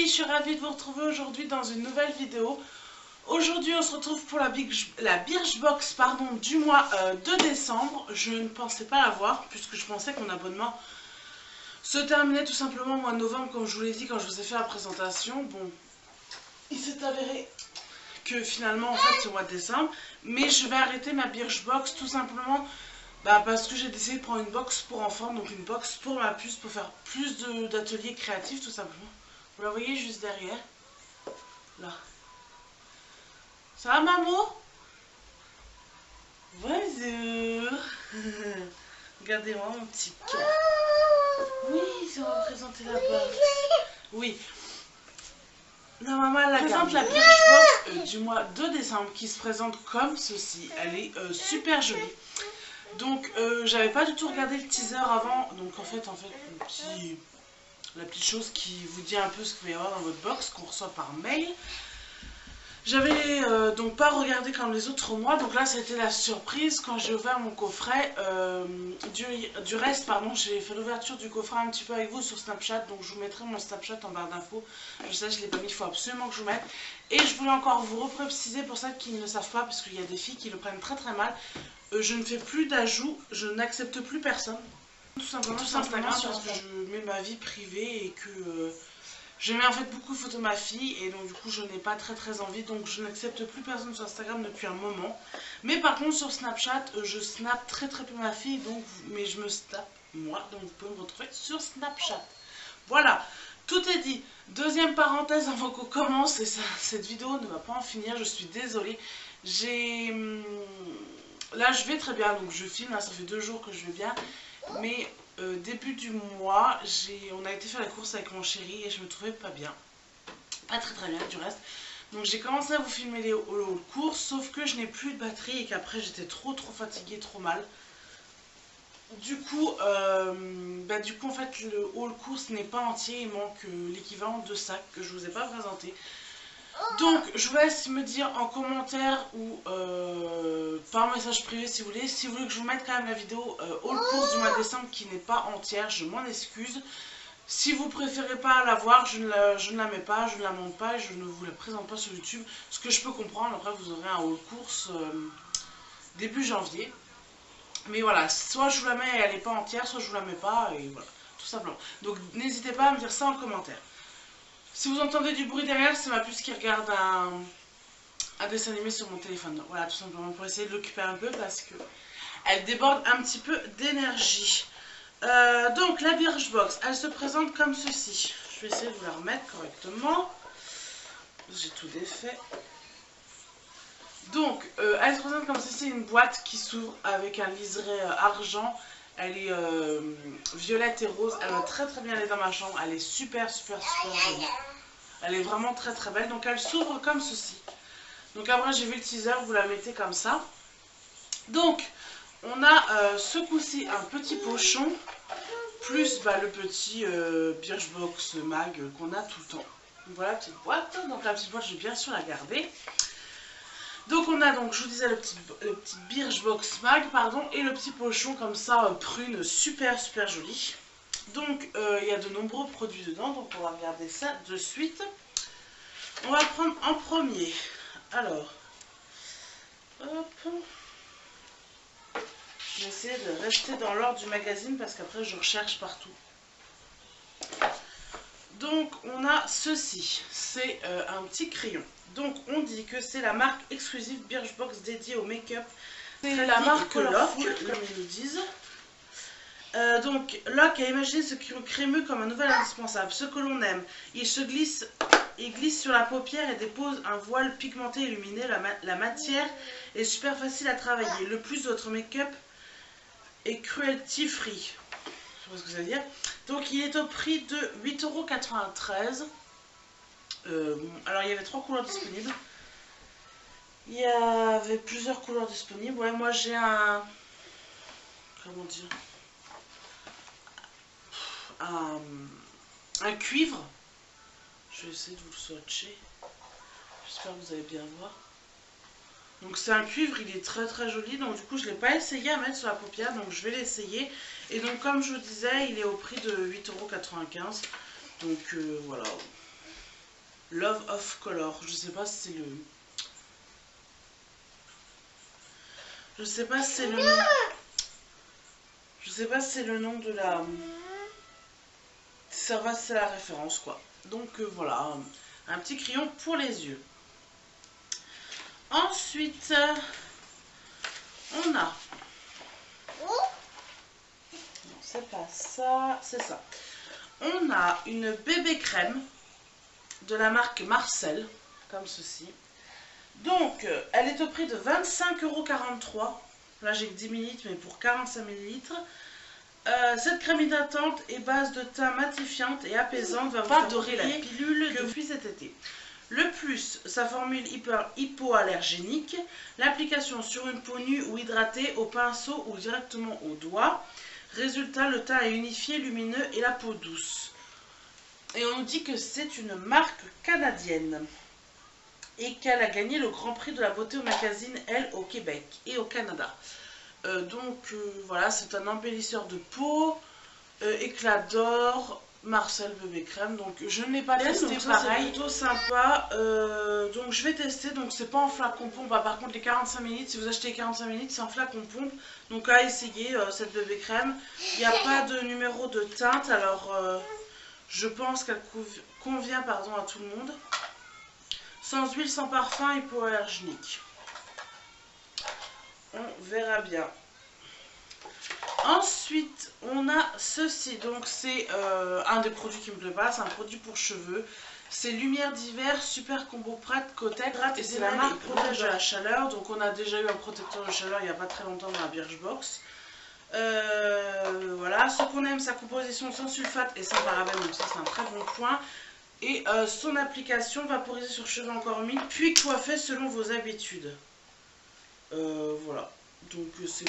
je suis ravie de vous retrouver aujourd'hui dans une nouvelle vidéo. Aujourd'hui, on se retrouve pour la Birchbox du mois de décembre. Je ne pensais pas l'avoir puisque je pensais que mon abonnement se terminait tout simplement au mois de novembre, comme je vous l'ai dit quand je vous ai fait la présentation. Bon, il s'est avéré que finalement, en fait, c'est au mois de décembre. Mais je vais arrêter ma Birchbox tout simplement parce que j'ai décidé de prendre une box pour enfants, donc une box pour ma puce, pour faire plus d'ateliers créatifs tout simplement. Vous la voyez juste derrière, là. Ça va, maman? Bonjour. Regardez-moi mon petit cœur. Oui, ça va représenter la box. Oui. La maman la présente la Birchbox du mois de décembre qui se présente comme ceci. Elle est super jolie. Donc j'avais pas du tout regardé le teaser avant. Donc en fait la petite chose qui vous dit un peu ce qu'il va y avoir dans votre box qu'on reçoit par mail. J'avais donc pas regardé comme les autres mois, donc là c'était la surprise quand j'ai ouvert mon coffret. Du reste, pardon, j'ai fait l'ouverture du coffret un petit peu avec vous sur Snapchat, donc je vous mettrai mon Snapchat en barre d'infos. Je sais, je l'ai pas mis, il faut absolument que je vous mette. Et je voulais encore vous repréciser pour ceux qui ne le savent pas, parce qu'il y a des filles qui le prennent très très mal. Je ne fais plus d'ajouts, je n'accepte plus personne. Tout simplement sur Instagram parce que je mets ma vie privée et que je mets en fait beaucoup de photos de ma fille et donc du coup je n'ai pas très envie, donc je n'accepte plus personne sur Instagram depuis un moment. Mais par contre sur Snapchat je snap très peu ma fille, donc mais je me snap moi, donc vous pouvez me retrouver sur Snapchat. Voilà, tout est dit. Deuxième parenthèse avant qu'on commence, et cette vidéo ne va pas en finir, je suis désolée. Là je vais très bien, donc je filme, là, ça fait 2 jours que je vais bien. Mais début du mois, on a été faire la course avec mon chéri et je me trouvais pas bien. Pas très bien du reste. Donc j'ai commencé à vous filmer les courses, sauf que je n'ai plus de batterie et qu'après j'étais trop fatiguée, trop mal. Du coup en fait le haul course n'est pas entier, il manque l'équivalent de sacs que je vous ai pas présenté. Donc je vous laisse me dire en commentaire ou par message privé si vous voulez que je vous mette quand même la vidéo haul course du mois de décembre qui n'est pas entière, je m'en excuse. Si vous préférez pas la voir, je ne la mets pas, je ne la monte pas et je ne vous la présente pas sur YouTube. Ce que je peux comprendre, après vous aurez un haul course début janvier. Mais voilà, soit je vous la mets et elle n'est pas entière, soit je vous la mets pas et voilà, tout simplement. Donc n'hésitez pas à me dire ça en commentaire. Si vous entendez du bruit derrière, c'est ma puce qui regarde un dessin animé sur mon téléphone. Voilà, tout simplement pour essayer de l'occuper un peu parce que elle déborde un petit peu d'énergie. Donc la Birchbox, elle se présente comme ceci. Je vais essayer de vous la remettre correctement. J'ai tout défait. Donc elle se présente comme ceci, une boîte qui s'ouvre avec un liseré argent. Elle est violette et rose. Elle va très bien aller dans ma chambre. Elle est super jolie. Elle est vraiment très belle. Donc elle s'ouvre comme ceci. Donc après j'ai vu le teaser, vous la mettez comme ça. Donc on a ce coup-ci un petit pochon. Plus le petit Birchbox mag qu'on a tout le temps. Donc voilà la petite boîte. Donc la petite boîte je vais bien sûr la garder. Donc on a donc, je vous disais, le petit Birchbox mag, pardon, et le petit pochon comme ça, prune, super joli. Donc il y a de nombreux produits dedans, donc on va regarder ça de suite. On va prendre en premier. Alors, hop. Je vais essayer de rester dans l'ordre du magazine parce qu'après je recherche partout. Donc on a ceci, c'est un petit crayon. Donc on dit que c'est la marque exclusive Birchbox dédiée au make-up. C'est la marque Lock, comme ils nous disent. Donc Lock a imaginé ce crayon crémeux comme un nouvel indispensable, ce que l'on aime. Il glisse sur la paupière et dépose un voile pigmenté et lumineux. La matière est super facile à travailler. Le plus d'autres make-up est cruelty free. Je sais pas ce que ça veut dire. Donc il est au prix de 8,93 €. Alors il y avait 3 couleurs disponibles. Il y avait plusieurs couleurs disponibles. Ouais, moi j'ai un... Comment dire, un cuivre. Je vais essayer de vous le swatcher. J'espère que vous allez bien voir. Donc c'est un cuivre, il est très joli. Donc du coup je ne l'ai pas essayé à mettre sur la paupière, donc je vais l'essayer. Et donc comme je vous disais, il est au prix de 8,95 €. Donc voilà. Love of Color. Je sais pas si c'est le... Je sais pas si c'est le nom. Je sais pas si c'est le nom de la... Ça va, c'est la référence quoi. Donc voilà, un petit crayon pour les yeux. Ensuite, on a... Non, c'est pas ça, c'est ça. On a une bébé crème de la marque Marcel, comme ceci. Donc, elle est au prix de 25,43 €. Là, j'ai que 10 ml, mais pour 45 ml. Cette crème hydratante et base de teint matifiante et apaisante va vous adorer la pilule depuis cet été. Le plus, sa formule hypoallergénique, l'application sur une peau nue ou hydratée au pinceau ou directement au doigt. Résultat, le teint est unifié, lumineux et la peau douce. Et on nous dit que c'est une marque canadienne et qu'elle a gagné le Grand Prix de la beauté au magazine Elle au Québec et au Canada. Voilà, c'est un embellisseur de peau, éclat d'or, Marcel bébé crème. Donc je ne l'ai pas testé, pareil, c'est plutôt sympa. Donc je vais tester. Donc c'est pas en flacon pompe. Ah, par contre les 45 ml, si vous achetez 45 ml, c'est en flacon pompe. Donc à essayer cette bébé crème. Il n'y a pas de numéro de teinte, alors je pense qu'elle convient à tout le monde. Sans huile, sans parfum, hypoallergénique. On verra bien. Ensuite, on a ceci. Donc, c'est un des produits qui me plaît pas. C'est un produit pour cheveux. C'est Lumière d'hiver, super combo prête, Kotex. Et c'est la marque protège de la chaleur. Donc, on a déjà eu un protecteur de chaleur il n'y a pas très longtemps dans la Birchbox. Voilà. Ce qu'on aime, sa composition sans sulfate et sans parabènes. Donc, ça, c'est un très bon point. Et son application vaporisée sur cheveux encore humides, puis coiffée selon vos habitudes. Voilà. Donc, c'est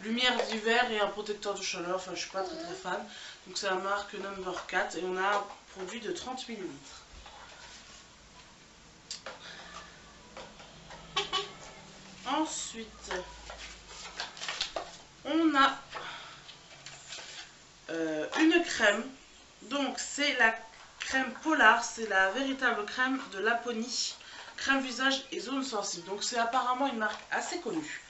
lumière d'hiver et un protecteur de chaleur. Enfin, je suis pas très fan. Donc, c'est la marque Number 4 et on a un produit de 30 ml. Ensuite, on a une crème. Donc, c'est la crème Polar, c'est la véritable crème de Laponie. Crème visage et zone sensible. Donc c'est apparemment une marque assez connue.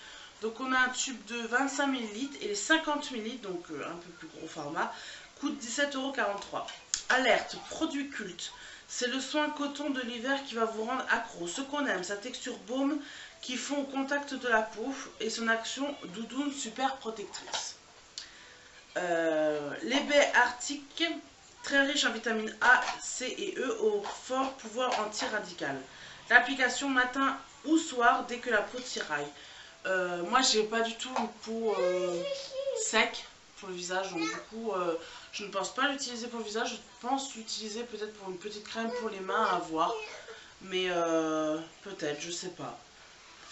Donc on a un tube de 25 ml et les 50 ml, donc un peu plus gros format, coûte 17,43 €. Alerte, produit culte. C'est le soin coton de l'hiver qui va vous rendre accro. Ce qu'on aime, sa texture baume qui fond au contact de la peau et son action doudoune super protectrice. Les baies arctiques, très riche en vitamines A, C et E au fort pouvoir anti-radical. L'application matin ou soir dès que la peau tiraille. Moi j'ai pas du tout une peau sec pour le visage, donc du coup je ne pense pas l'utiliser pour le visage. Je pense l'utiliser peut-être pour une petite crème pour les mains à voir, mais peut-être, je sais pas.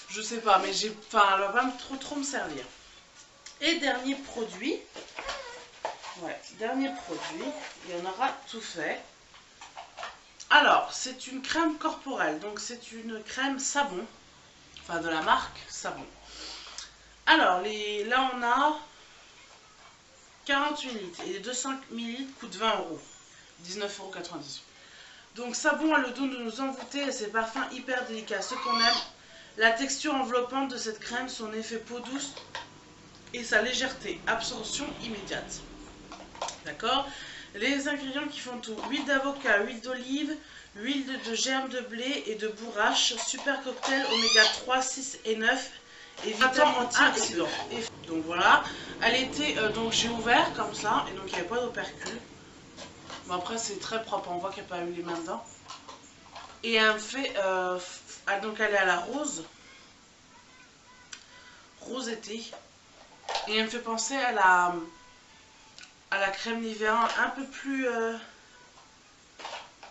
Je sais pas, mais elle va pas trop me servir. Et dernier produit. Ouais, dernier produit, il y en aura tout fait. Alors, c'est une crème corporelle, donc c'est une crème savon, enfin de la marque savon. Alors, là on a 40 ml et les 200 ml coûtent 20 €, 19,98 €. Donc savon a le don de nous envoûter et ses parfums hyper délicats, ce qu'on aime. La texture enveloppante de cette crème, son effet peau douce et sa légèreté, absorption immédiate. D'accord? Les ingrédients qui font tout: huile d'avocat, huile d'olive, huile de germe de blé et de bourrache, super cocktail oméga 3, 6 et 9 et vitamines antioxydants. Donc voilà, elle était, donc j'ai ouvert comme ça et donc il n'y avait pas d'opercule. Bon après c'est très propre, on voit qu'il n'y a pas eu les mains dedans. Et elle me fait, donc elle est à la rose été, et elle me fait penser à la crème Nivea un peu plus,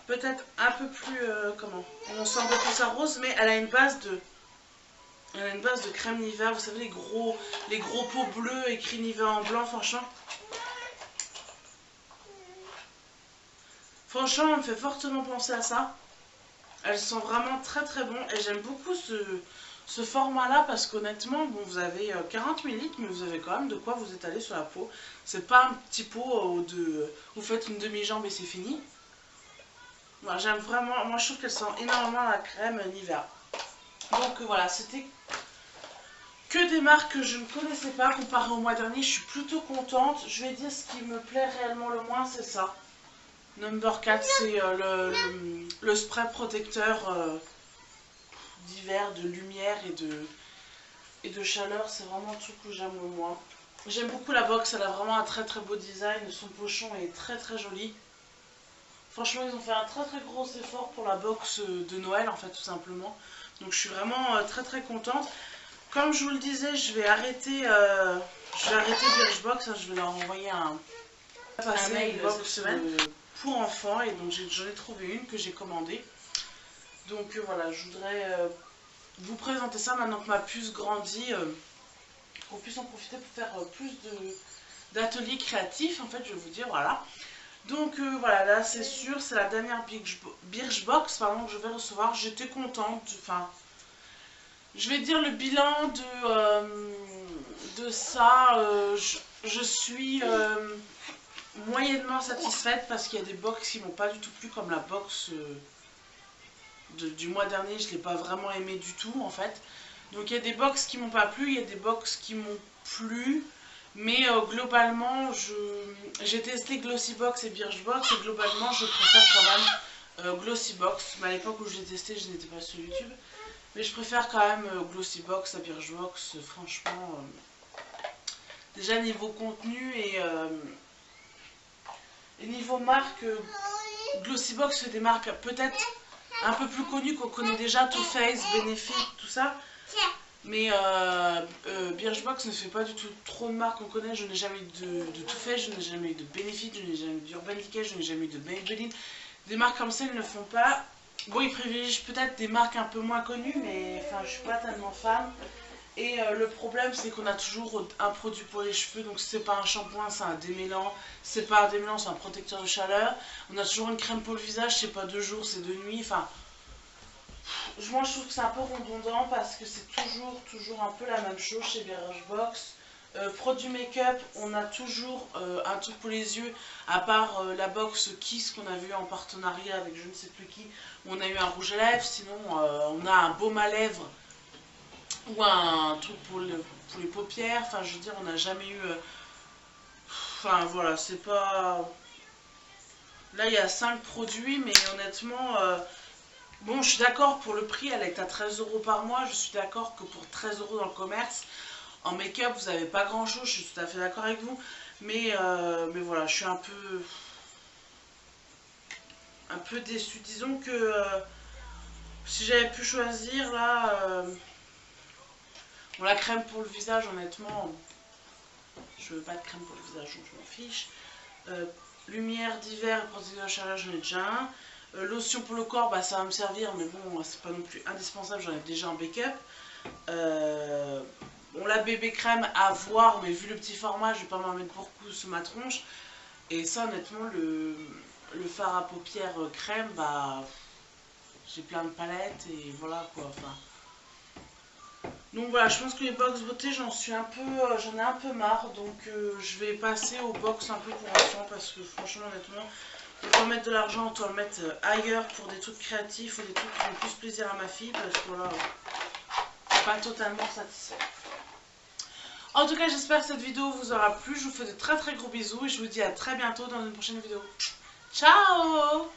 peut-être un peu plus, comment, on sent un peu plus sa rose, mais elle a une base de crème Nivea, vous savez les gros pots bleus écrit Nivea en blanc, franchement. Franchement, elle me fait fortement penser à ça. Elles sont vraiment très très bons et j'aime beaucoup ce format-là parce qu'honnêtement, bon, vous avez 40 ml, mais vous avez quand même de quoi vous étaler sur la peau. C'est pas un petit pot de vous faites une demi-jambe et c'est fini. Voilà, j'aime vraiment, moi je trouve qu'elle sent énormément la crème Nivea. Donc voilà, c'était que des marques que je ne connaissais pas comparé au mois dernier. Je suis plutôt contente. Je vais dire ce qui me plaît réellement le moins, c'est ça. Number 4, c'est le spray protecteur d'hiver, de lumière et de chaleur. C'est vraiment le truc que j'aime le moins. J'aime beaucoup la box, elle a vraiment un très très beau design. Son pochon est très très joli. Franchement, ils ont fait un très très gros effort pour la box de Noël, en fait, tout simplement. Donc je suis vraiment très très contente. Comme je vous le disais, je vais arrêter Birchbox. Je vais leur envoyer un mail cette semaine pour enfants. Et donc j'en ai trouvé une que j'ai commandée. Donc voilà, je voudrais vous présenter ça maintenant que ma puce grandit. Qu'on puisse en profiter pour faire plus d'ateliers créatifs. En fait, je vais vous dire, voilà. Donc voilà, là c'est sûr, c'est la dernière Birchbox pardon, que je vais recevoir. J'étais contente, enfin, je vais dire le bilan de ça. Je suis moyennement satisfaite parce qu'il y a des box qui m'ont pas du tout plu, comme la box du mois dernier. Je l'ai pas vraiment aimé du tout en fait. Donc il y a des box qui m'ont pas plu, il y a des box qui m'ont plu. Mais globalement, j'ai testé Glossybox et Birchbox et globalement, je préfère quand même Glossybox. Mais à l'époque où je l'ai testé, je n'étais pas sur YouTube. Mais je préfère quand même Glossybox à Birchbox, franchement. Déjà niveau contenu et niveau marque, Glossybox fait des marques peut-être un peu plus connues qu'on connaît déjà, Too Faced, Benefit, tout ça. Mais Birchbox ne fait pas du tout trop de marques qu'on connaît. Je n'ai jamais eu de Too Faced, je n'ai jamais eu de Benefit, je n'ai jamais eu d'Urban Decay, je n'ai jamais eu de Maybelline. Des marques comme ça, ils ne le font pas. Bon, ils privilégient peut-être des marques un peu moins connues, mais enfin, je suis pas tellement fan. Et le problème, c'est qu'on a toujours un produit pour les cheveux. Donc, si c'est pas un shampoing, c'est un démêlant. Si c'est pas un démêlant, c'est un protecteur de chaleur. On a toujours une crème pour le visage, c'est pas de jour, c'est de nuit. Enfin. Moi je trouve que c'est un peu redondant parce que c'est toujours un peu la même chose chez Birchbox. Produit make-up, on a toujours un truc pour les yeux, à part la box Kiss qu'on a vu en partenariat avec je ne sais plus qui, où on a eu un rouge à lèvres. Sinon on a un baume à lèvres ou un truc pour les paupières. Enfin je veux dire, on n'a jamais eu... Enfin voilà, c'est pas... Là il y a 5 produits, mais honnêtement... Bon, je suis d'accord pour le prix, elle est à 13 € par mois. Je suis d'accord que pour 13 € dans le commerce, en make-up, vous n'avez pas grand-chose. Je suis tout à fait d'accord avec vous. Mais voilà, je suis un peu déçue. Disons que si j'avais pu choisir, là, bon, la crème pour le visage, honnêtement, je veux pas de crème pour le visage, donc je m'en fiche. Lumière d'hiver, protecteur de chaleur, j'en ai déjà un. Lotion pour le corps, bah, ça va me servir, mais bon, c'est pas non plus indispensable, j'en ai déjà un backup. Bon, la bébé crème à voir, mais vu le petit format, je vais pas m'en mettre beaucoup sur ma tronche. Et ça, honnêtement, le fard à paupières crème, bah, j'ai plein de palettes et voilà quoi. Enfin. Donc voilà, je pense que les box beauté, j'en ai un peu marre, donc je vais passer aux box un peu pour enfants parce que franchement, honnêtement. Autant mettre de l'argent, autant le mettre ailleurs pour des trucs créatifs ou des trucs qui font plus plaisir à ma fille parce que là, je suis pas totalement satisfaite. En tout cas, j'espère que cette vidéo vous aura plu. Je vous fais de très très gros bisous et je vous dis à très bientôt dans une prochaine vidéo. Ciao!